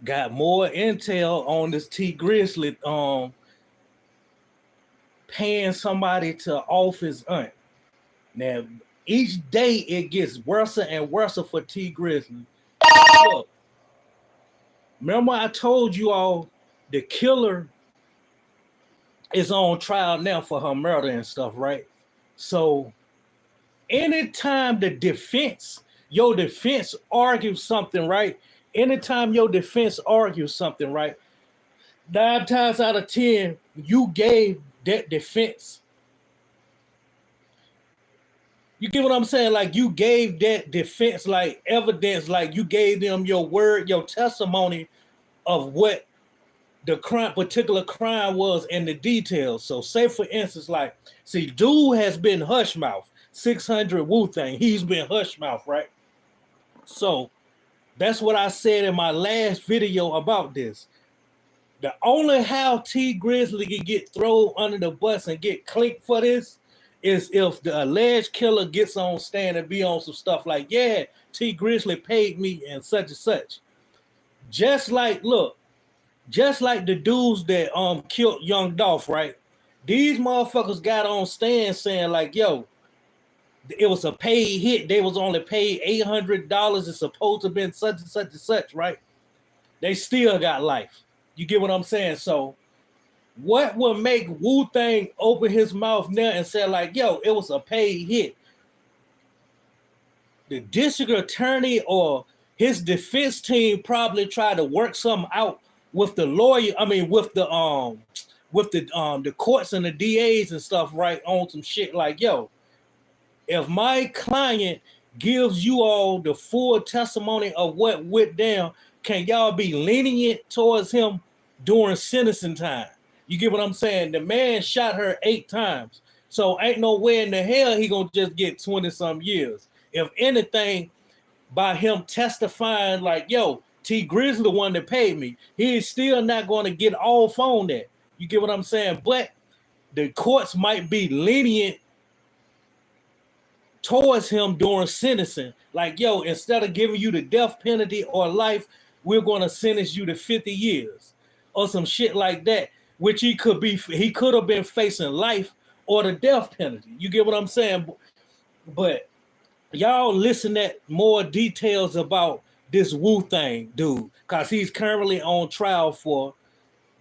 got more intel on this Tee Grizzley paying somebody to off his aunt. Now, each day it gets worse and worse for Tee Grizzley. Look, remember I told you all the killer is on trial now for her murder and stuff, right? So anytime your defense argues something, right? Anytime your defense argues something, right? 9 times out of 10, you gave that defense. You get what I'm saying? Like you gave that defense like evidence, like you gave them your word, your testimony of what the particular crime was and the details. So say for instance, like, see, dude has been hush mouth, 600 Wu-Tang. He's been hush mouth, right? So that's what I said in my last video about this. The only how Tee Grizzley can get thrown under the bus and get clinked for this is if the alleged killer gets on stand and be on some stuff like, yeah, Tee Grizzley paid me and such. Just like the dudes that killed Young Dolph, right? These motherfuckers got on stand saying like, yo, it was a paid hit. They was only paid $800. It's supposed to have been such and such, right? They still got life. You get what I'm saying? So what will make Wu-Tang open his mouth now and say like, yo, it was a paid hit? The district attorney or his defense team probably tried to work something out with the lawyer. I mean, with the courts and the DAs and stuff, right? On some shit like, yo, if my client gives you all the full testimony of what went down, can y'all be lenient towards him during sentencing time? You get what I'm saying? The man shot her 8 times. So ain't no way in the hell he gonna just get 20-some years. If anything, by him testifying like, yo, Tee Grizzley the one that paid me, he is still not going to get off on that. You get what I'm saying? But the courts might be lenient towards him during sentencing. Like, yo, instead of giving you the death penalty or life, we're going to sentence you to 50 years or some shit like that, which he could have been facing life or the death penalty. You get what I'm saying? But y'all listen at more details about this Wu-Tang dude, because he's currently on trial for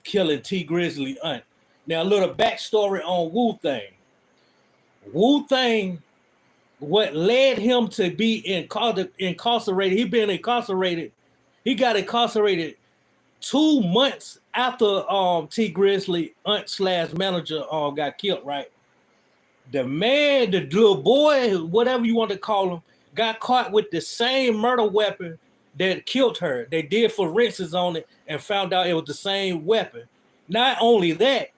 killing Tee Grizzley aunt. Now, a little backstory on Wu-Tang. Wu-Tang, what led him to be incarcerated, he got incarcerated 2 months after Tee Grizzley aunt / manager got killed, right? The man, the little boy, whatever you want to call him, got caught with the same murder weapon that killed her. They did forensics on it and found out it was the same weapon. Not only that,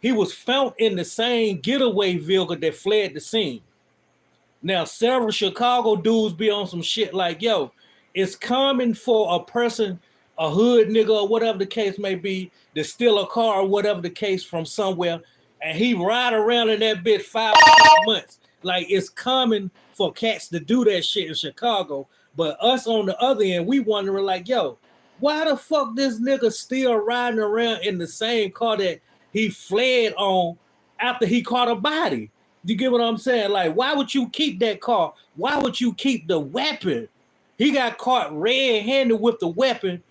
he was found in the same getaway vehicle that fled the scene. Now, several Chicago dudes be on some shit like, yo, it's common for a person, a hood nigga or whatever the case may be, to steal a car or whatever the case from somewhere, and he ride around in that bitch 5 months. Like, it's common for cats to do that shit in Chicago. But us on the other end, we wondering like, yo, why the fuck this nigga still riding around in the same car that he fled on after he caught a body? You get what I'm saying? Like, why would you keep that car? Why would you keep the weapon? He got caught red-handed with the weapon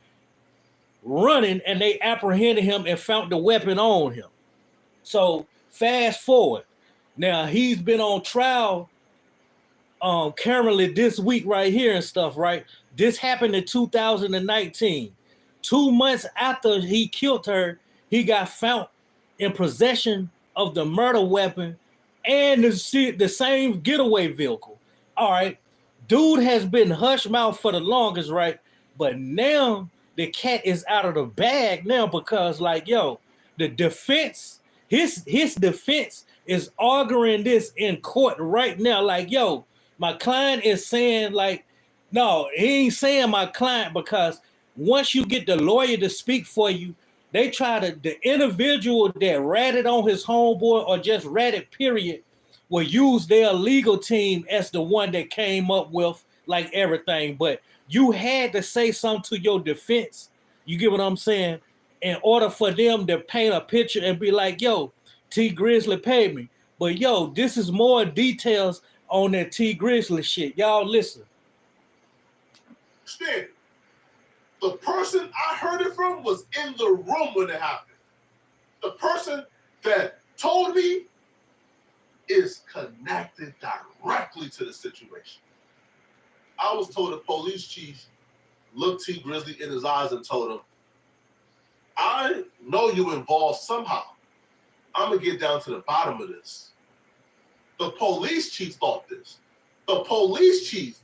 running, and they apprehended him and found the weapon on him. So fast forward. Now he's been on trial currently this week right here and stuff, right? This happened in 2019. 2 months after he killed her, he got found in possession of the murder weapon and the same getaway vehicle. All right. Dude has been hush mouth for the longest, right? But now the cat is out of the bag now because, like, yo, the defense, his defense is arguing this in court right now. Like, yo, my client is saying, like, no, he ain't saying my client, because once you get the lawyer to speak for you, they try to, the individual that ratted on his homeboy or just ratted, period, will use their legal team as the one that came up with like everything. But you had to say something to your defense You get what I'm saying? In order for them to paint a picture and be like, yo, Tee Grizzley paid me. But yo, this is more details on that Tee Grizzley shit. Y'all listen. Stan, the person I heard it from was in the room when it happened. The person that told me is connected directly to the situation. I was told the police chief looked Tee Grizzley in his eyes and told him, I know you involved somehow. I'm going to get down to the bottom of this. The police chief thought this. The police chief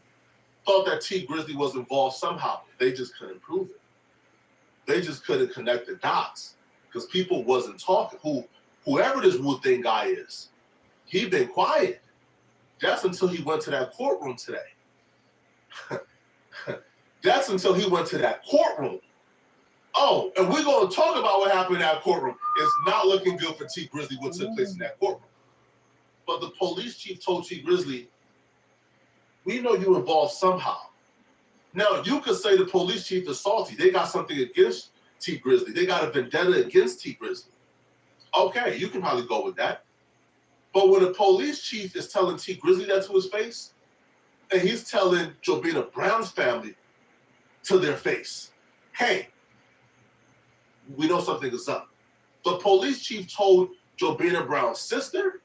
thought that Tee Grizzley was involved somehow. They just couldn't prove it. They just couldn't connect the dots because people wasn't talking. Whoever this Wu-Tang guy is, he been quiet. That's until he went to that courtroom today. That's until he went to that courtroom. Oh, and we're going to talk about what happened in that courtroom. It's not looking good for Tee Grizzley what took place in that courtroom. But the police chief told Tee Grizzley, we know you involved somehow. Now, you could say the police chief is salty. They got something against Tee Grizzley. They got a vendetta against Tee Grizzley. Okay, you can probably go with that. But when the police chief is telling Tee Grizzley that to his face, and he's telling Jobina Brown's family to their face, hey, we know something is up. The police chief told Jobina Brown's sister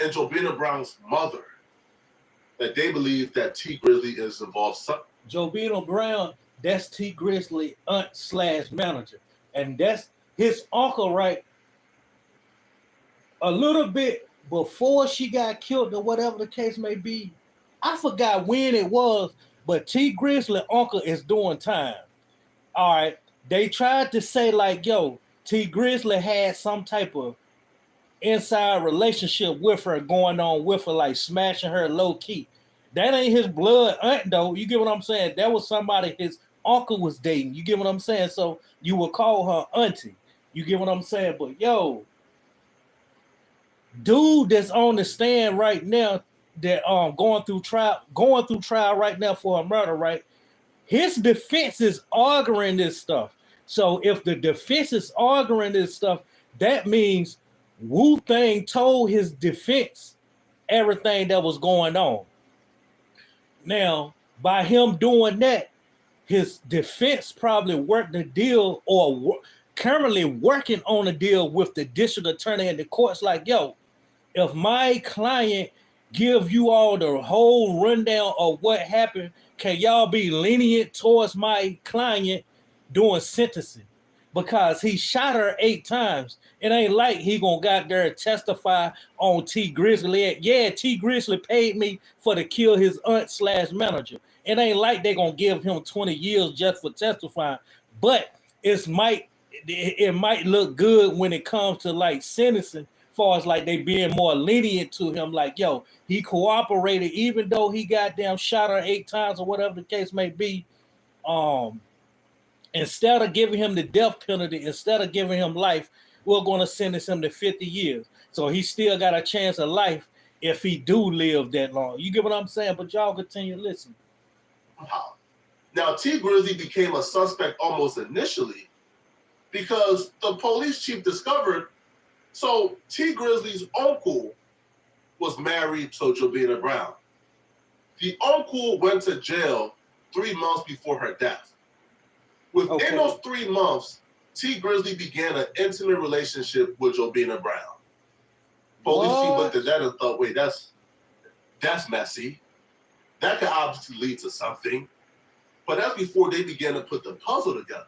and Jobina Brown's mother that they believe that Tee Grizzley is involved. Jobina Brown, that's Tee Grizzley aunt/manager. And that's his uncle, right? A little bit before she got killed or whatever the case may be. I forgot when it was, but Tee Grizzley uncle is doing time. All right. They tried to say like, yo, Tee Grizzley had some type of inside relationship with her going on with her, like smashing her low key. That ain't his blood aunt though. You get what I'm saying? That was somebody his uncle was dating. You get what I'm saying? So you would call her auntie. You get what I'm saying? But yo, dude that's on the stand right now that going through trial right now for a murder, right? His defense is arguing this stuff. So if the defense is arguing this stuff, that means Wu-Tang told his defense everything that was going on. Now, by him doing that, his defense probably worked the deal or currently working on a deal with the district attorney and the courts like, yo, if my client give you all the whole rundown of what happened, can y'all be lenient towards my client doing sentencing? Because he shot her 8 times. It ain't like he gonna got there and testify on Tee Grizzley. Yeah, Tee Grizzley paid me for to kill his aunt/manager. It ain't like they gonna give him 20 years just for testifying. But it might look good when it comes to like sentencing, far as like they being more lenient to him. Like, yo, he cooperated even though he goddamn shot her 8 times or whatever the case may be. Instead of giving him the death penalty, instead of giving him life, we're going to sentence him to 50 years. So he still got a chance of life if he do live that long. You get what I'm saying? But y'all continue to listen. Now, Tee Grizzley became a suspect almost initially because the police chief discovered, so Tee Grizzley's uncle was married to Jobina Brown. The uncle went to jail 3 months before her death. Within those 3 months, Tee Grizzley began an intimate relationship with Jobina Brown. Police chief looked at that and thought, wait, that's messy. That could obviously lead to something. But that's before they began to put the puzzle together.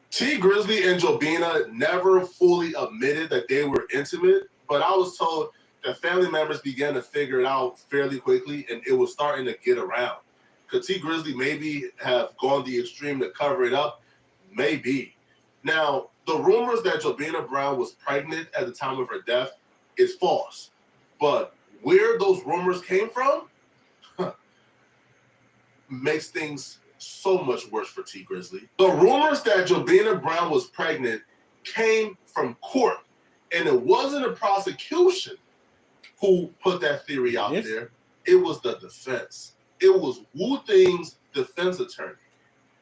Tee Grizzley and Jobina never fully admitted that they were intimate, but I was told that family members began to figure it out fairly quickly, and it was starting to get around. Could Tee Grizzley maybe have gone the extreme to cover it up? Maybe. Now, the rumors that Jobina Brown was pregnant at the time of her death is false. But where those rumors came from makes things so much worse for Tee Grizzley. The rumors that Jobina Brown was pregnant came from court, and it wasn't a prosecution who put that theory out there. It was the defense. It was Wu-Tang's defense attorney.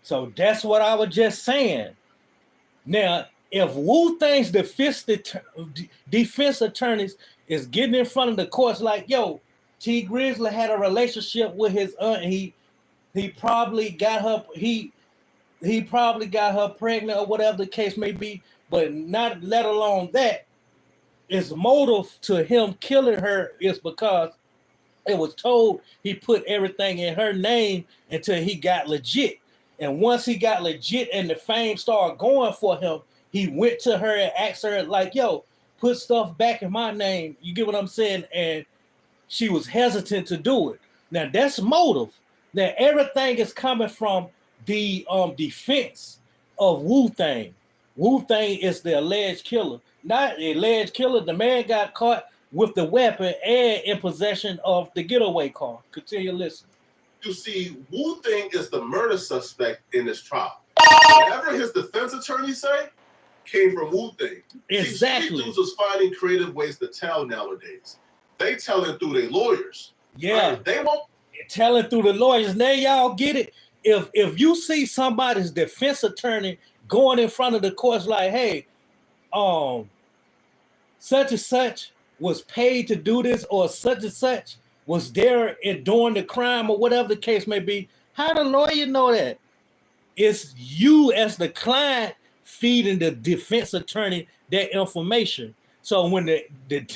So that's what I was just saying. Now, if Wu-Tang's defense attorneys is getting in front of the courts like, yo, Tee Grizzley had a relationship with his aunt. He probably got her he probably got her pregnant or whatever the case may be, but not let alone that. His motive to him killing her is because it was told he put everything in her name until he got legit. And once he got legit and the fame started going for him, he went to her and asked her, like, yo, put stuff back in my name. You get what I'm saying? And she was hesitant to do it. Now, that's motive. Now, everything is coming from the defense of Wu-Tang. Wu-Tang is the alleged killer. Not the alleged killer. The man got caught with the weapon and in possession of the getaway car. Continue listening. You see, Wu-Tang is the murder suspect in this trial. Whatever his defense attorney say came from Wu-Tang. Exactly. See, dudes was finding creative ways to tell nowadays. They telling through their lawyers. Yeah. Right? They won't telling through the lawyers. Now y'all get it. If you see somebody's defense attorney going in front of the courts like, hey, such and such was paid to do this, or such and such was there during the crime, or whatever the case may be, how the lawyer know that? It's you as the client feeding the defense attorney that information. So when the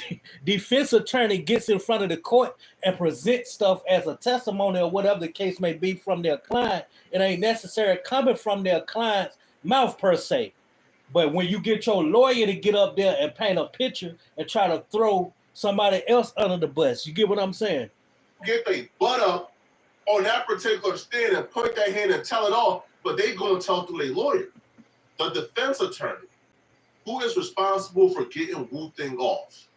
defense attorney gets in front of the court and presents stuff as a testimony or whatever the case may be from their client, it ain't necessarily coming from their client's mouth per se. But when you get your lawyer to get up there and paint a picture and try to throw somebody else under the bus, you get what I'm saying? Get their butt up on that particular stand and point their hand and tell it all, but they go and tell through their lawyer. The defense attorney, who is responsible for getting Wu-Tang off,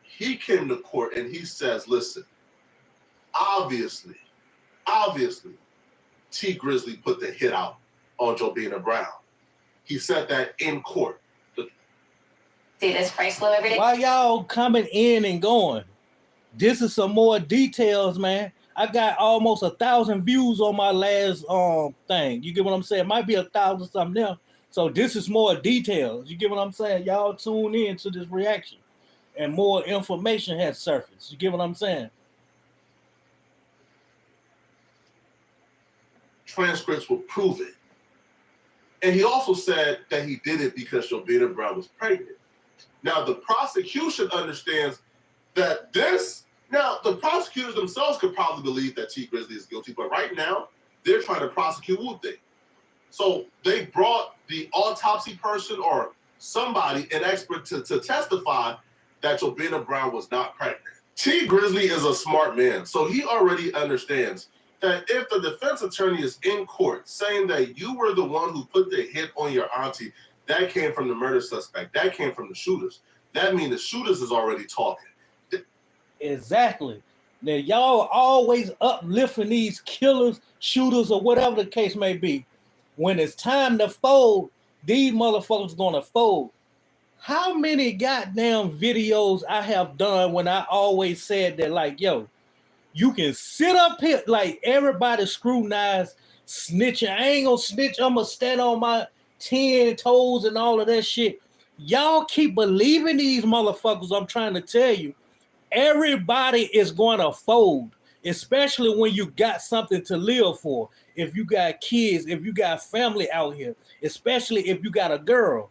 he came to court and he says, listen, obviously, Tee Grizzley put the hit out on Jobina Brown. He said that in court. See this price low every day? Why y'all coming in and going? This is some more details, man. I got almost 1,000 views on my last thing. You get what I'm saying? It might be 1,000 something now. So this is more details. You get what I'm saying? Y'all tune in to this reaction, and more information has surfaced. You get what I'm saying? Transcripts will prove it. And he also said that he did it because Jobina Brown was pregnant. Now, the prosecution understands that now, the prosecutors themselves could probably believe that Tee Grizzley is guilty, but right now, they're trying to prosecute Wu-Tang. So they brought the autopsy person or somebody, an expert, to testify that Jobina Brown was not pregnant. Tee Grizzley is a smart man, so he already understands that if the defense attorney is in court saying that you were the one who put the hit on your auntie, that came from the murder suspect, that came from the shooters, that means the shooters is already talking. Exactly. Now, y'all always uplifting these killers, shooters, or whatever the case may be. When it's time to fold, these motherfuckers gonna fold. How many goddamn videos I have done when I always said that, like, yo, you can sit up here, like everybody scrutinize, snitching. I ain't gonna snitch. I'm gonna stand on my 10 toes and all of that shit. Y'all keep believing these motherfuckers. I'm trying to tell you, everybody is going to fold, especially when you got something to live for. If you got kids, if you got family out here, especially if you got a girl,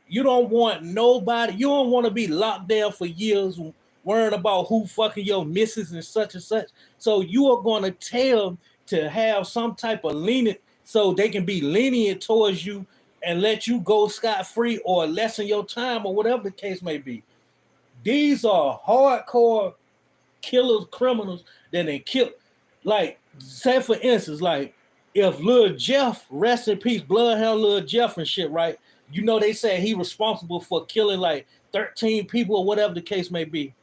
you don't want nobody. You don't want to be locked down for years worrying about who fucking your missus and such. So you are going to tell to have some type of lenient, so they can be lenient towards you and let you go scot-free or lessen your time or whatever the case may be. These are hardcore killers, criminals that they kill. Like, say for instance, like if Lil Jeff, rest in peace, Bloodhound Lil Jeff and shit, right? You know, they say he responsible for killing like 13 people or whatever the case may be.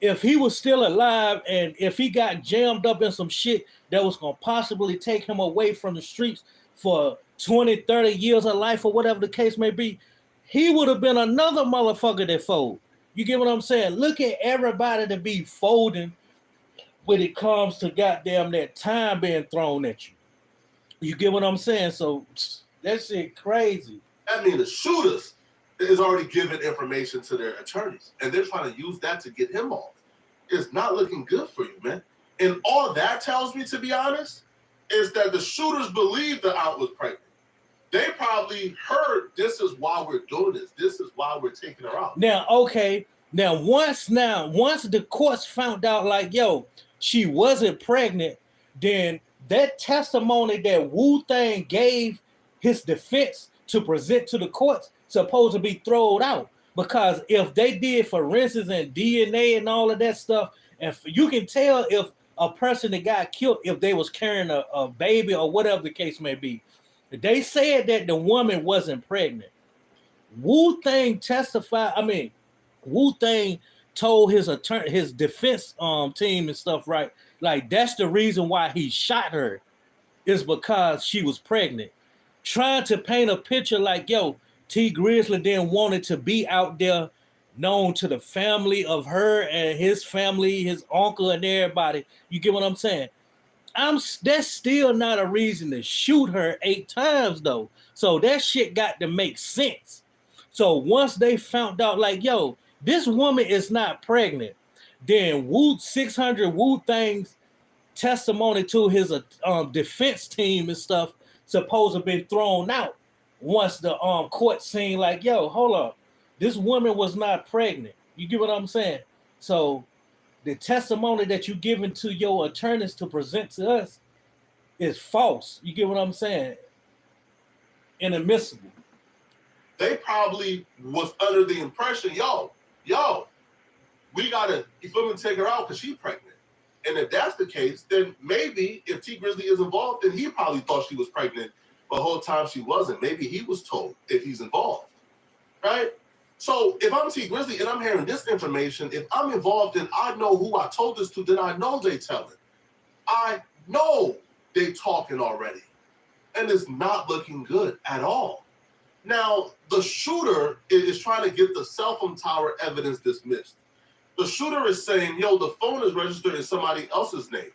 If he was still alive and if he got jammed up in some shit that was going to possibly take him away from the streets for 20, 30 years of life or whatever the case may be, he would have been another motherfucker that fold. You get what I'm saying? Look at everybody to be folding when it comes to goddamn that time being thrown at you. You get what I'm saying? So that shit crazy. that means the shooters is already giving information to their attorneys, and they're trying to use that to get him off. It's not looking good for you, man. And all that tells me, to be honest, is that the shooters believe the aunt was pregnant. They probably heard, this is why we're doing this. This is why we're taking her out. Now, okay. Once the courts found out, like, yo, she wasn't pregnant, then that testimony that Wu-Tang gave his defense to present to the courts supposed to be thrown out. Because if they did forensics and DNA and all of that stuff, and you can tell if a person that got killed, if they was carrying a baby or whatever the case may be. They said that the woman wasn't pregnant. Wu-Tang testified, Wu-Tang told his attorney, his defense team and stuff, right? Like, that's the reason why he shot her, is because she was pregnant. Trying to paint a picture like, yo, Tee Grizzley then wanted to be out there, known to the family of her and his family, his uncle and everybody. You get what I'm saying? That's still not a reason to shoot her 8 times, though. So that shit got to make sense. So once they found out, like, yo, this woman is not pregnant, then 600 Wu-Tang's testimony to his defense team and stuff supposed to have been thrown out once the court seen, like, yo, hold up, this woman was not pregnant. You get what I'm saying? So the testimony that you're giving to your attorneys to present to us is false. You get what I'm saying? Inadmissible. They probably was under the impression, yo, we gotta, you feel me, take her out because she's pregnant. And if that's the case, then maybe if Tee Grizzley is involved, then he probably thought she was pregnant the whole time she wasn't. Maybe he was told if he's involved, right? So if I'm Tee Grizzley and I'm hearing this information, if I'm involved and I know who I told this to, then I know they telling. I know they talking already. And it's not looking good at all. Now, the shooter is trying to get the cell phone tower evidence dismissed. The shooter is saying, yo, the phone is registered in somebody else's name.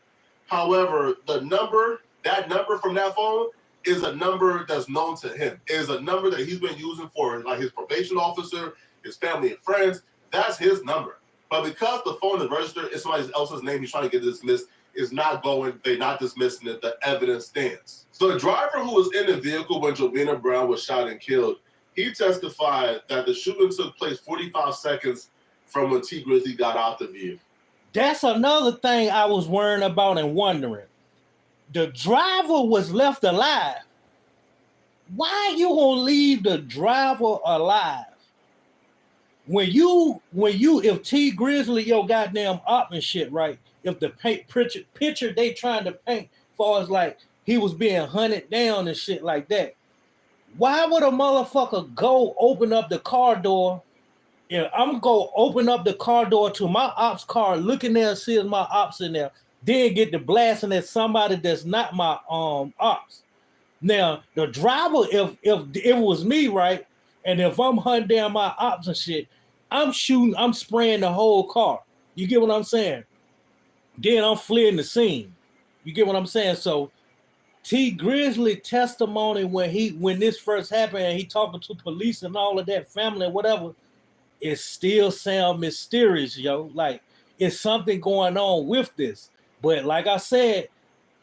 However, that number from that phone is a number that's known to him. It is a number that he's been using for, like, his probation officer, his family and friends. That's his number. But because the phone is registered in somebody else's name, he's trying to get it dismissed. They're not dismissing it. The evidence stands. So the driver who was in the vehicle when Jovina Brown was shot and killed, he testified that the shooting took place 45 seconds from when Tee Grizzley got out the vehicle. That's another thing I was worrying about and wondering. The driver was left alive. Why you gonna leave the driver alive? When you, if Tee Grizzley, your goddamn op and shit, right? If the picture they trying to paint, far as like he was being hunted down and shit like that, why would a motherfucker go open up the car door? Yeah, I'm gonna open up the car door to my ops car, looking there and seeing my ops in there, then get the blasting at somebody that's not my ops. Now the driver, if it was me, right, and if I'm hunting down my ops and shit, I'm spraying the whole car. You get what I'm saying? Then I'm fleeing the scene. You get what I'm saying? So Tee Grizzley testimony when this first happened and he talking to police and all of that family and whatever, it still sound mysterious, yo. Like, it's something going on with this. But like I said,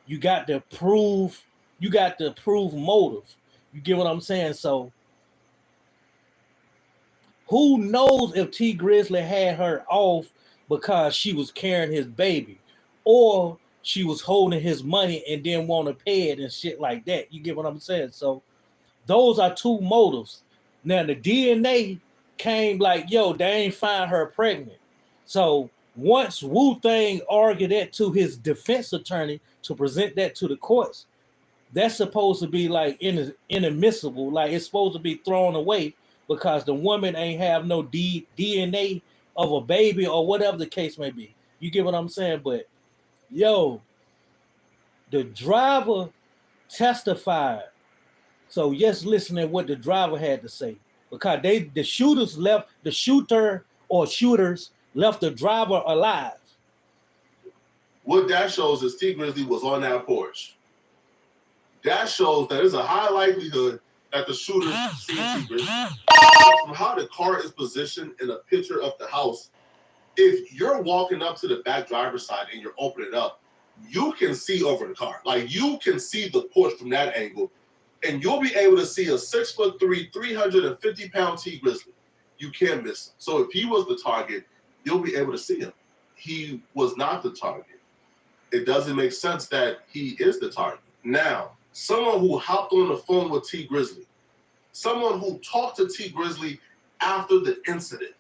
you got to prove motive. You get what I'm saying? So who knows if Tee Grizzley had her off because she was carrying his baby, or she was holding his money and didn't want to pay it and shit like that. You get what I'm saying? So those are two motives. Now the DNA came like, yo, they ain't find her pregnant. So once Wu-Tang argued that to his defense attorney to present that to the courts, that's supposed to be like inadmissible. Like, it's supposed to be thrown away because the woman ain't have no DNA of a baby or whatever the case may be. You get what I'm saying? But yo, the driver testified. So yes, listen to what the driver had to say, because the shooters left the driver alive. What that shows is Tee Grizzley was on that porch. That shows that there's a high likelihood that the shooter seen Tee Grizzley. From how the car is positioned in a picture of the house, if you're walking up to the back driver's side and you're opening up, you can see over the car. Like, you can see the porch from that angle, and you'll be able to see a 6'3", 350-pound Tee Grizzley. You can't miss him. So if he was the target, you'll be able to see him. He was not the target. It doesn't make sense that he is the target. Now, someone who hopped on the phone with Tee Grizzley, someone who talked to Tee Grizzley after the incident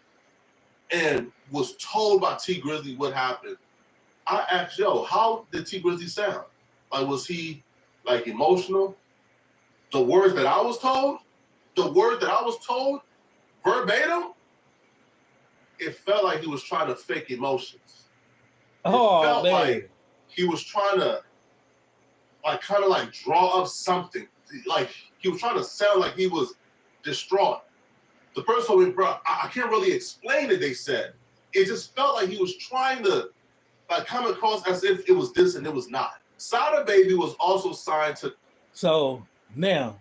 and was told by Tee Grizzley what happened, I asked, yo, how did Tee Grizzley sound? Like, was he, like, emotional? The words that I was told, verbatim, it felt like he was trying to fake emotions. It felt man. like he was trying to, like, kind of like draw up something. Like, he was trying to sound like he was distraught. The person told me, bro, I can't really explain it, they said. It just felt like he was trying to, like, come across as if it was this and it was not. Sada Baby was also signed to. So now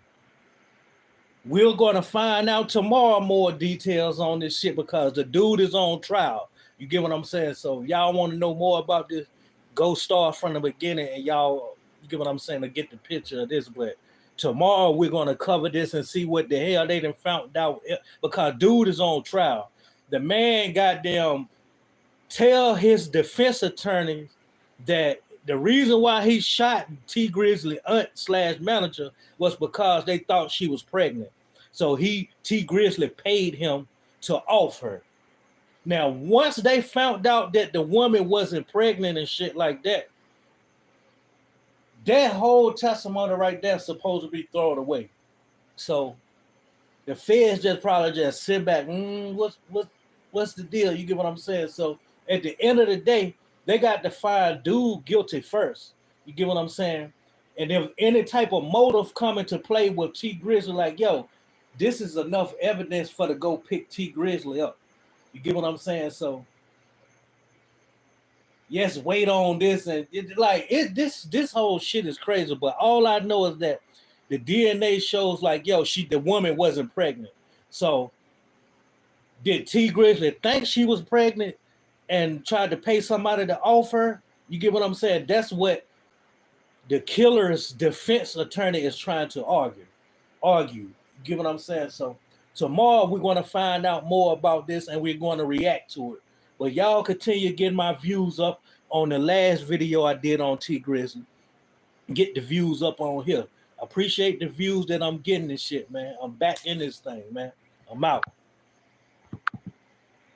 we're gonna find out tomorrow more details on this shit because the dude is on trial. You get what I'm saying? So y'all want to know more about this, go start from the beginning, and y'all, you get what I'm saying, to get the picture of this. But tomorrow we're gonna cover this and see what the hell they done found out, because dude is on trial. The man goddamn tell his defense attorney that the reason why he shot Tee Grizzley aunt/manager was because they thought she was pregnant. So Tee Grizzley paid him to off her. Now, once they found out that the woman wasn't pregnant and shit like that, that whole testimony right there is supposed to be thrown away. So the feds just probably just sit back, what's the deal? You get what I'm saying? So at the end of the day, they got to find dude guilty first. You get what I'm saying? And if any type of motive come into play with Tee Grizzley, like, yo, this is enough evidence for to go pick Tee Grizzley up. You get what I'm saying? So yes, wait on this, and this whole shit is crazy. But all I know is that the DNA shows like, yo, the woman wasn't pregnant. So did Tee Grizzley think she was pregnant and tried to pay somebody to offer? You get what I'm saying? That's what the killer's defense attorney is trying to argue. You get what I'm saying? So tomorrow we're going to find out more about this and we're going to react to it. But y'all continue getting my views up on the last video I did on Tee Grizzley. Get the views up on here. Appreciate the views that I'm getting and shit, man. I'm back in this thing, man. I'm out.